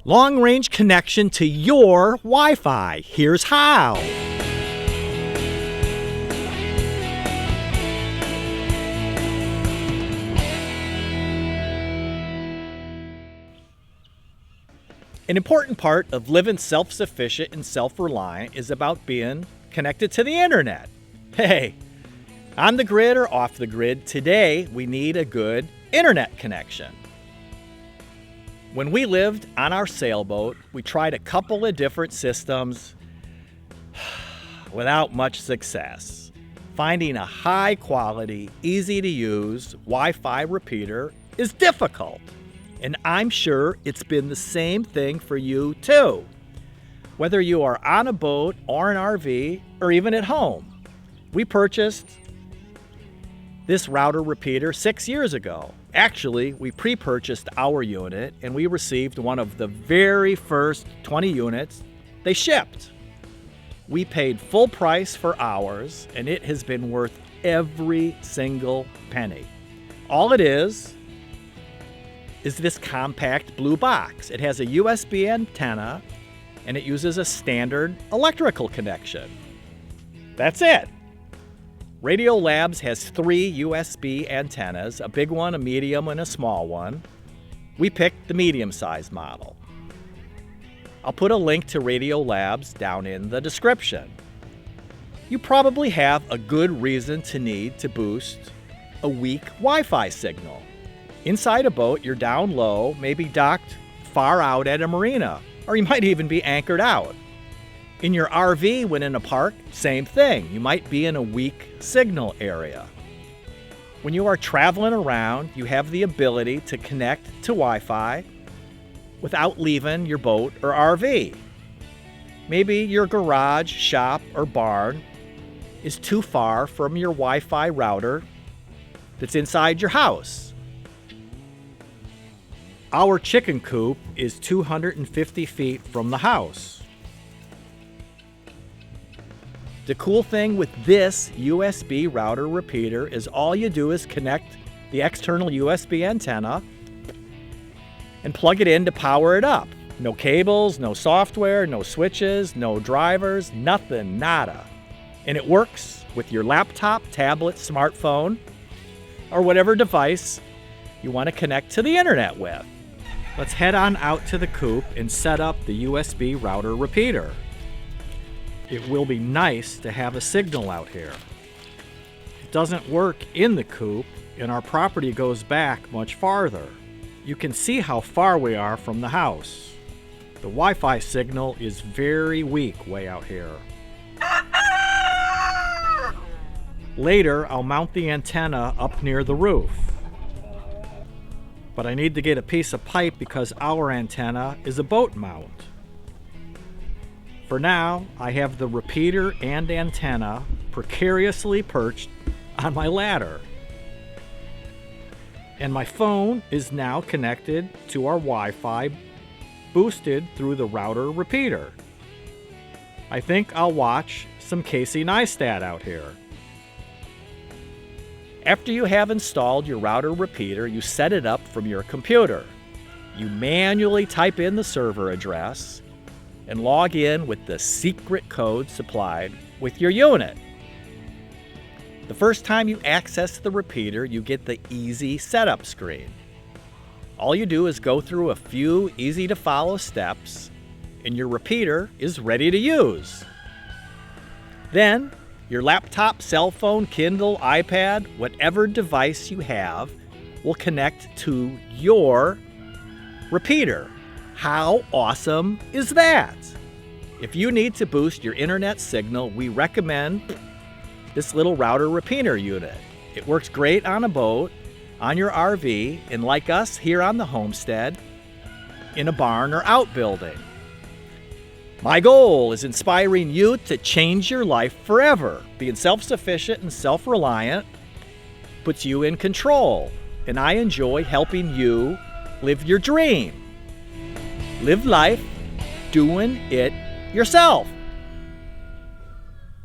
Long-range connection to your Wi-Fi. Here's how. An important part of living self-sufficient and self-reliant is about being connected to the internet. Hey, on the grid or off the grid, today we need a good internet connection. When we lived on our sailboat, we tried a couple of different systems without much success. Finding a high-quality, easy-to-use Wi-Fi repeater is difficult. And I'm sure it's been the same thing for you too. Whether you are on a boat or an RV or even at home. We purchased this router repeater 6 years ago. Actually, we pre-purchased our unit and we received one of the very first 20 units they shipped. We paid full price for ours and it has been worth every single penny. All it is this compact blue box. It has a USB antenna and it uses a standard electrical connection. That's it. Radio Labs has 3 USB antennas, a big one, a medium, and a small one. We picked the medium-sized model. I'll put a link to Radio Labs down in the description. You probably have a good reason to need to boost a weak Wi-Fi signal. Inside a boat, you're down low, maybe docked far out at a marina, or you might even be anchored out. In your RV, when in a park, same thing. You might be in a weak signal area. When you are traveling around, you have the ability to connect to Wi-Fi without leaving your boat or RV. Maybe your garage, shop, or barn is too far from your Wi-Fi router that's inside your house. Our chicken coop is 250 feet from the house. The cool thing with this USB router repeater is all you do is connect the external USB antenna and plug it in to power it up. No cables, no software, no switches, no drivers, nothing, nada. And it works with your laptop, tablet, smartphone, or whatever device you want to connect to the internet with. Let's head on out to the coop and set up the USB router repeater. It will be nice to have a signal out here. It doesn't work in the coop, and our property goes back much farther. You can see how far we are from the house. The Wi-Fi signal is very weak way out here. Later, I'll mount the antenna up near the roof. But I need to get a piece of pipe because our antenna is a boat mount. For now, I have the repeater and antenna precariously perched on my ladder. And my phone is now connected to our Wi-Fi, boosted through the router repeater. I think I'll watch some Casey Neistat out here. After you have installed your router repeater, you set it up from your computer. You manually type in the server address and log in with the secret code supplied with your unit. The first time you access the repeater, you get the easy setup screen. All you do is go through a few easy-to-follow steps, and your repeater is ready to use. Then, your laptop, cell phone, Kindle, iPad, whatever device you have will connect to your repeater. How awesome is that? If you need to boost your internet signal, we recommend this little router repeater unit. It works great on a boat, on your RV, and like us here on the homestead, in a barn or outbuilding. My goal is inspiring you to change your life forever. Being self-sufficient and self-reliant puts you in control, and I enjoy helping you live your dream. Live life doing it yourself.